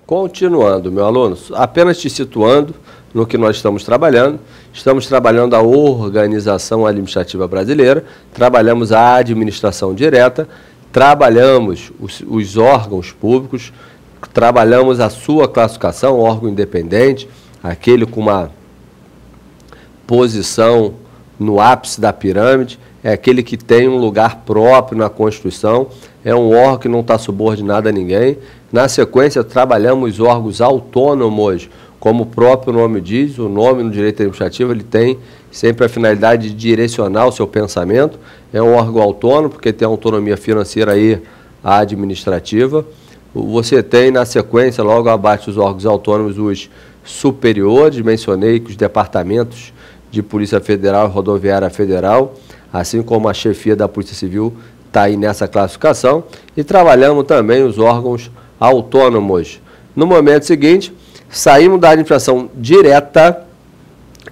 Continuando, meu aluno, apenas te situando no que nós estamos trabalhando a organização administrativa brasileira, trabalhamos a administração direta, trabalhamos os órgãos públicos, trabalhamos a sua classificação, órgão independente, aquele com uma posição no ápice da pirâmide, é aquele que tem um lugar próprio na Constituição, é um órgão que não está subordinado a ninguém. Na sequência, trabalhamos órgãos autônomos, como o próprio nome diz, o nome no direito administrativo, ele tem sempre a finalidade de direcionar o seu pensamento, é um órgão autônomo, porque tem autonomia financeira e administrativa. Você tem, na sequência, logo abaixo dos órgãos autônomos, os superiores, mencionei que os departamentos de Polícia Federal e Rodoviária Federal, assim como a chefia da Polícia Civil, está aí nessa classificação, e trabalhamos também os órgãos autônomos. No momento seguinte, saímos da administração direta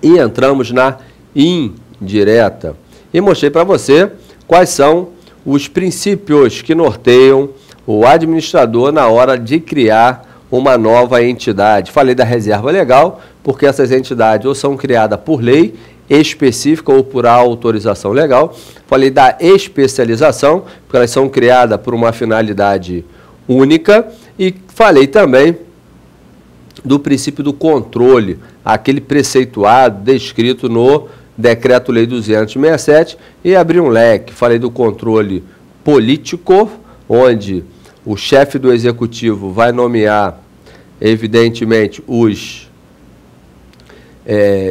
e entramos na indireta. E mostrei para você quais são os princípios que norteiam o administrador na hora de criar uma nova entidade. Falei da reserva legal, porque essas entidades ou são criadas por lei específica ou por autorização legal. Falei da especialização, porque elas são criadas por uma finalidade única. E falei também do princípio do controle, aquele preceituado descrito no Decreto-Lei 267, e abri um leque. Falei do controle político, onde o chefe do executivo vai nomear, evidentemente, os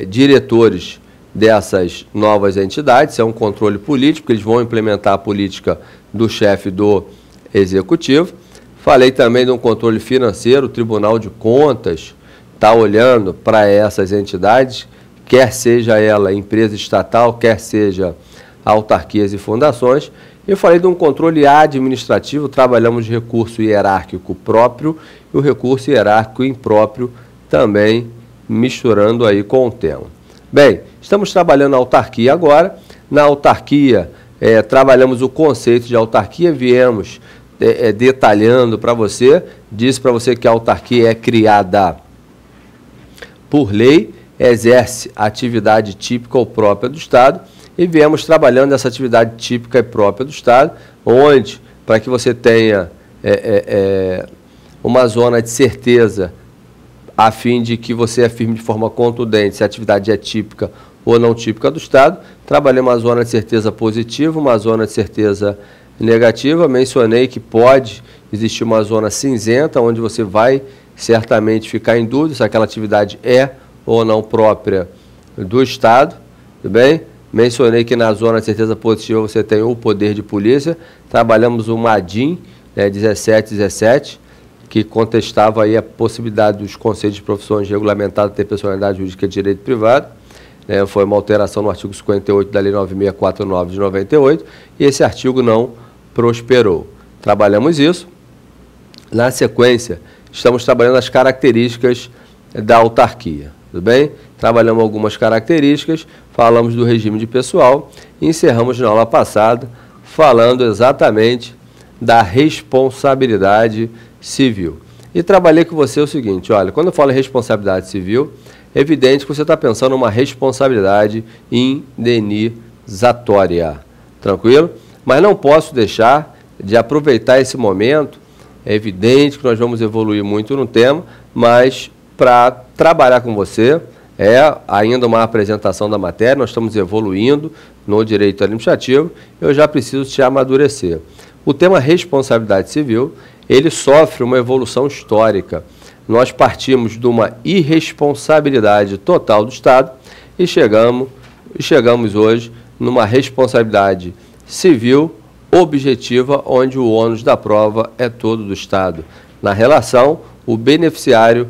diretores dessas novas entidades. É um controle político, eles vão implementar a política do chefe do executivo. Falei também de um controle financeiro, o Tribunal de Contas está olhando para essas entidades, quer seja ela empresa estatal, quer seja autarquias e fundações. Eu falei de um controle administrativo, trabalhamos recurso hierárquico próprio e o recurso hierárquico impróprio também, misturando aí com o tema. Bem, estamos trabalhando a autarquia agora. Na autarquia, trabalhamos o conceito de autarquia, viemos detalhando para você, disse para você que a autarquia é criada por lei, exerce atividade típica ou própria do Estado, e viemos trabalhando essa atividade típica e própria do Estado, onde, para que você tenha uma zona de certeza, a fim de que você afirme de forma contundente se a atividade é típica ou não típica do Estado, trabalhei uma zona de certeza positiva, uma zona de certeza negativa. Mencionei que pode existir uma zona cinzenta, onde você vai certamente ficar em dúvida se aquela atividade é ou não própria do Estado, tudo bem? Mencionei que na zona de certeza positiva você tem o poder de polícia. Trabalhamos o MADIM 1717, que contestava aí a possibilidade dos conselhos de profissões regulamentadas ter personalidade jurídica de direito privado. Foi uma alteração no artigo 58 da Lei 9649 de 98, e esse artigo não prosperou. Trabalhamos isso. Na sequência, estamos trabalhando as características da autarquia, tudo bem? Trabalhamos algumas características, falamos do regime de pessoal e encerramos na aula passada falando exatamente da responsabilidade civil. E trabalhei com você o seguinte, olha, quando eu falo em responsabilidade civil, é evidente que você está pensando numa responsabilidade indenizatória, tranquilo? Mas não posso deixar de aproveitar esse momento. É evidente que nós vamos evoluir muito no tema, mas para trabalhar com você, ainda uma apresentação da matéria, nós estamos evoluindo no direito administrativo, eu já preciso te amadurecer. O tema responsabilidade civil, ele sofre uma evolução histórica. Nós partimos de uma irresponsabilidade total do Estado e chegamos hoje numa responsabilidade civil objetiva, onde o ônus da prova é todo do Estado. Na relação, o beneficiário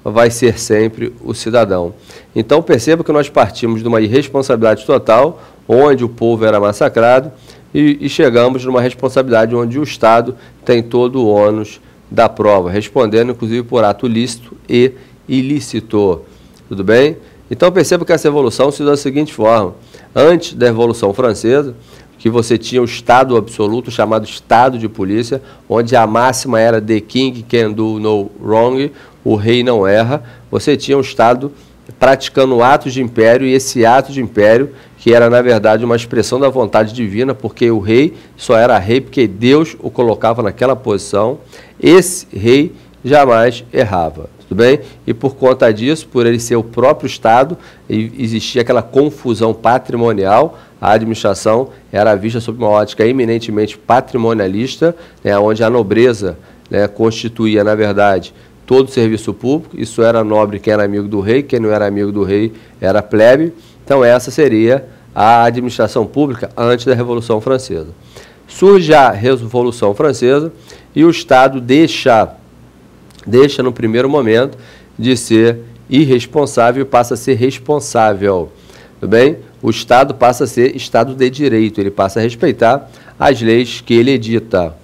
vai ser sempre o cidadão. Então, perceba que nós partimos de uma irresponsabilidade total, onde o povo era massacrado, e chegamos numa responsabilidade onde o Estado tem todo o ônus da prova, respondendo inclusive por ato lícito e ilícito. Tudo bem? Então perceba que essa evolução se dá da seguinte forma. Antes da Revolução Francesa, que você tinha o Estado absoluto, chamado Estado de polícia, onde a máxima era "the king can do no wrong", o rei não erra. Você tinha um Estado praticando atos de império, e esse ato de império, que era, na verdade, uma expressão da vontade divina, porque o rei só era rei porque Deus o colocava naquela posição, esse rei jamais errava. Tudo bem? E por conta disso, por ele ser o próprio Estado, existia aquela confusão patrimonial. A administração era vista sob uma ótica eminentemente patrimonialista, né, onde a nobreza, né, constituía, na verdade, todo o serviço público. Isso era nobre quem era amigo do rei, quem não era amigo do rei era plebe. Então essa seria a administração pública antes da Revolução Francesa. Surge a Revolução Francesa e o Estado deixa no primeiro momento de ser irresponsável e passa a ser responsável. Tudo bem? O Estado passa a ser Estado de direito, ele passa a respeitar as leis que ele edita.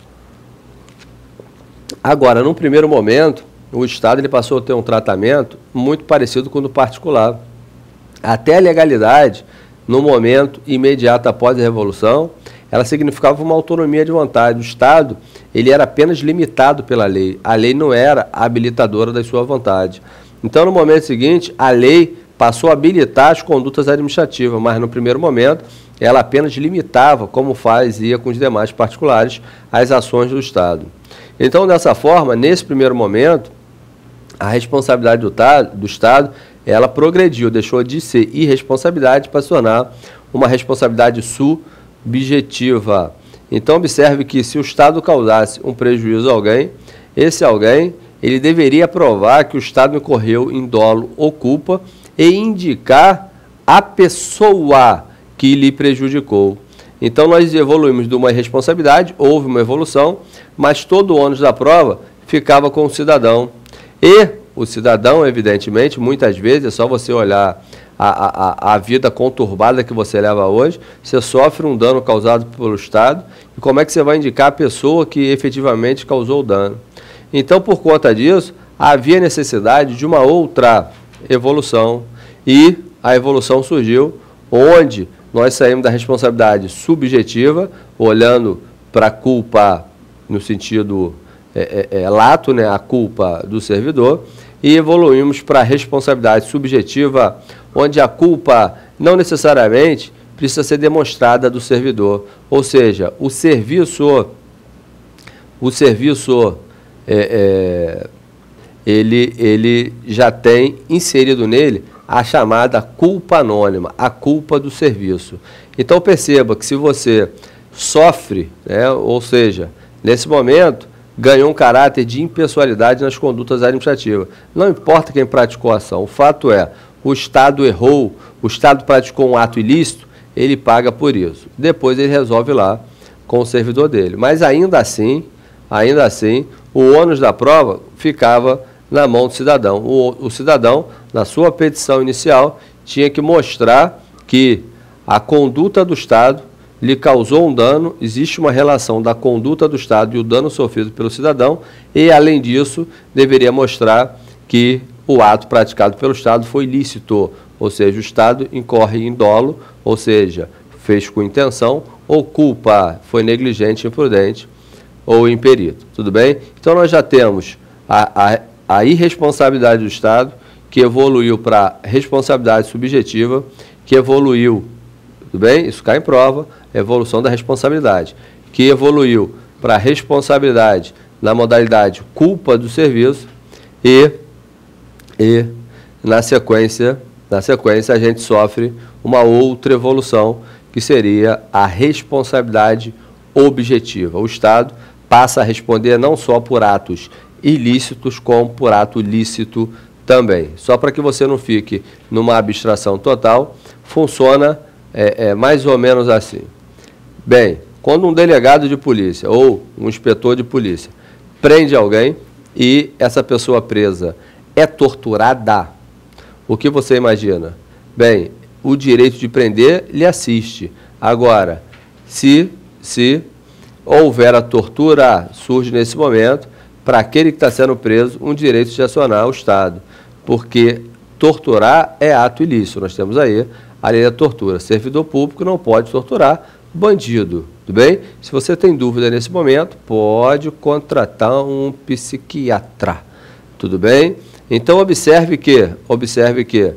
Agora, no primeiro momento, o Estado ele passou a ter um tratamento muito parecido com o do particular. Até a legalidade, no momento imediato após a Revolução, ela significava uma autonomia de vontade. O Estado ele era apenas limitado pela lei. A lei não era habilitadora da sua vontade. Então, no momento seguinte, a lei passou a habilitar as condutas administrativas, mas no primeiro momento ela apenas limitava, como fazia com os demais particulares, as ações do Estado. Então, dessa forma, nesse primeiro momento, a responsabilidade do Estado ela progrediu, deixou de ser irresponsabilidade para se tornar uma responsabilidade subjetiva. Então, observe que se o Estado causasse um prejuízo a alguém, esse alguém ele deveria provar que o Estado incorreu em dolo ou culpa e indicar a pessoa que lhe prejudicou. Então, nós evoluímos de uma irresponsabilidade, houve uma evolução, mas todo o ônus da prova ficava com o cidadão. E o cidadão, evidentemente, muitas vezes, é só você olhar a vida conturbada que você leva hoje, você sofre um dano causado pelo Estado, e como é que você vai indicar a pessoa que efetivamente causou o dano? Então, por conta disso, havia necessidade de uma outra evolução, e a evolução surgiu onde nós saímos da responsabilidade subjetiva, olhando para a culpa no sentido lato, né, a culpa do servidor, e evoluímos para a responsabilidade subjetiva, onde a culpa não necessariamente precisa ser demonstrada do servidor, ou seja, o serviço ele já tem inserido nele a chamada culpa anônima, a culpa do serviço. Então perceba que se você sofre, né, ou seja, nesse momento, ganhou um caráter de impessoalidade nas condutas administrativas. Não importa quem praticou a ação, o fato é, o Estado errou, o Estado praticou um ato ilícito, ele paga por isso. Depois ele resolve lá com o servidor dele. Mas ainda assim, o ônus da prova ficava na mão do cidadão. O cidadão, na sua petição inicial, tinha que mostrar que a conduta do Estado lhe causou um dano, existe uma relação da conduta do Estado e o dano sofrido pelo cidadão, e, além disso, deveria mostrar que o ato praticado pelo Estado foi lícito, ou seja, o Estado incorre em dolo, ou seja, fez com intenção, ou culpa, foi negligente, imprudente ou imperito. Tudo bem? Então, nós já temos a irresponsabilidade do Estado, que evoluiu para responsabilidade subjetiva, que evoluiu, tudo bem? Isso cai em prova, evolução da responsabilidade, que evoluiu para responsabilidade na modalidade culpa do serviço e na sequência a gente sofre uma outra evolução, que seria a responsabilidade objetiva. O Estado passa a responder não só por atos ilícitos, como por ato lícito também. Só para que você não fique numa abstração total, funciona mais ou menos assim. Bem, quando um delegado de polícia ou um inspetor de polícia prende alguém e essa pessoa presa é torturada, o que você imagina? Bem, o direito de prender lhe assiste. Agora, se houver a tortura, surge nesse momento, para aquele que está sendo preso, um direito de acionar o Estado, porque torturar é ato ilícito. Nós temos aí a lei da tortura. Servidor público não pode torturar, bandido, tudo bem? Se você tem dúvida nesse momento, pode contratar um psiquiatra, tudo bem? Então observe que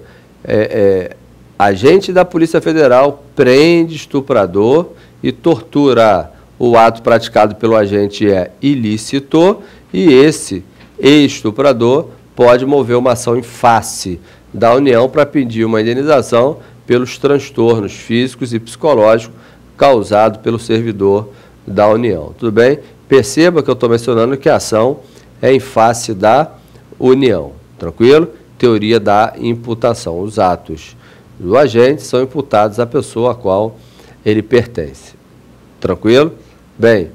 agente da Polícia Federal prende estuprador e tortura. O ato praticado pelo agente é ilícito e esse estuprador pode mover uma ação em face da União para pedir uma indenização pelos transtornos físicos e psicológicos causados pelo servidor da União. Tudo bem? Perceba que eu estou mencionando que a ação é em face da União. Tranquilo? Teoria da imputação. Os atos do agente são imputados à pessoa a qual ele pertence. Tranquilo? Bem,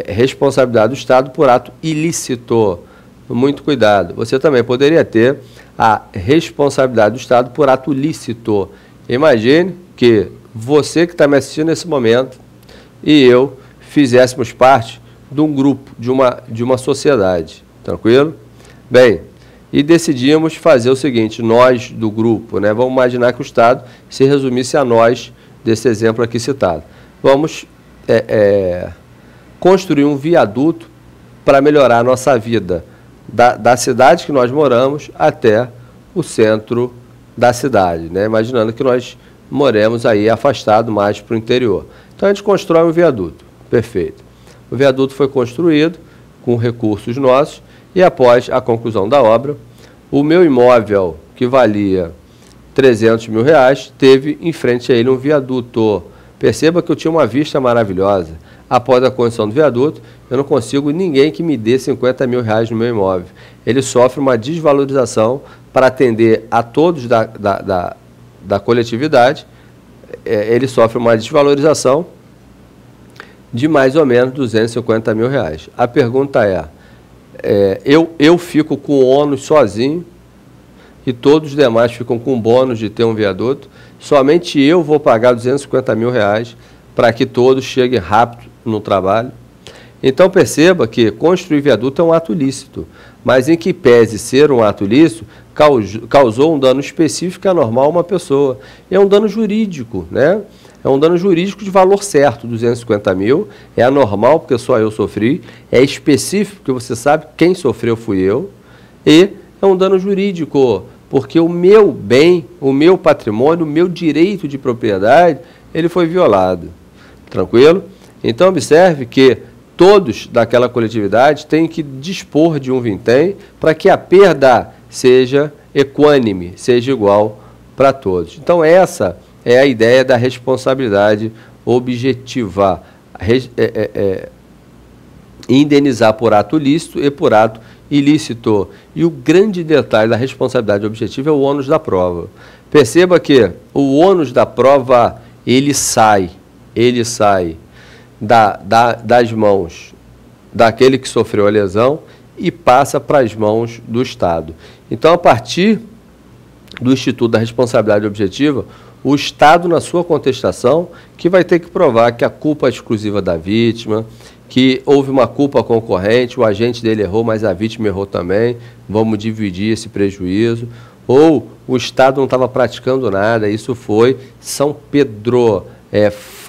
responsabilidade do Estado por ato ilícito. Muito cuidado. Você também poderia ter a responsabilidade do Estado por ato lícito. Imagine que você que está me assistindo nesse momento e eu fizéssemos parte de um grupo, de uma sociedade. Tranquilo? Bem, e decidimos fazer o seguinte, nós do grupo, né? Vamos imaginar que o Estado se resumisse a nós desse exemplo aqui citado. Vamos construir um viaduto para melhorar a nossa vida da cidade que nós moramos até o centro da cidade, né? Imaginando que nós moremos aí afastado mais para o interior. Então a gente constrói um viaduto, perfeito. O viaduto foi construído com recursos nossos e após a conclusão da obra, o meu imóvel, que valia R$300 mil, teve em frente a ele um viaduto. Perceba que eu tinha uma vista maravilhosa. Após a construção do viaduto, eu não consigo ninguém que me dê R$50 mil no meu imóvel. Ele sofre uma desvalorização para atender a todos da coletividade. Ele sofre uma desvalorização de mais ou menos R$250 mil. A pergunta eu fico com o ônus sozinho e todos os demais ficam com o bônus de ter um viaduto. Somente eu vou pagar R$250 mil para que todos cheguem rápido no trabalho. Então perceba que construir viaduto é um ato lícito, mas em que pese ser um ato lícito, causou um dano específico anormal a uma pessoa. É um dano jurídico, né? É um dano jurídico de valor certo, 250 mil, é anormal porque só eu sofri, é específico porque você sabe quem sofreu fui eu, e é um dano jurídico, porque o meu bem, o meu patrimônio, o meu direito de propriedade, ele foi violado. Tranquilo? Então observe que todos daquela coletividade têm que dispor de um vintém para que a perda seja equânime, seja igual para todos. Então essa é a ideia da responsabilidade objetiva. Indenizar por ato lícito e por ato ilícito. E o grande detalhe da responsabilidade objetiva é o ônus da prova. Perceba que o ônus da prova, ele sai das mãos daquele que sofreu a lesão e passa para as mãos do Estado. Então, a partir do Instituto da Responsabilidade Objetiva, o Estado, na sua contestação, que vai ter que provar que a culpa é exclusiva da vítima, que houve uma culpa concorrente, o agente dele errou, mas a vítima errou também, vamos dividir esse prejuízo, ou o Estado não estava praticando nada, isso foi São Pedro,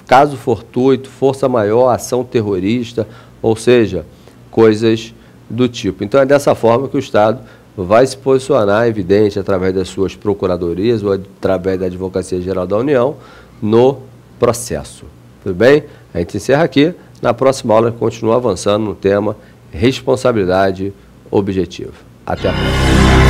caso fortuito, força maior, ação terrorista, ou seja, coisas do tipo. Então é dessa forma que o Estado vai se posicionar, evidente, através das suas procuradorias ou através da Advocacia Geral da União, no processo. Tudo bem? A gente encerra aqui. Na próxima aula, a gente continua avançando no tema responsabilidade objetiva. Até a próxima.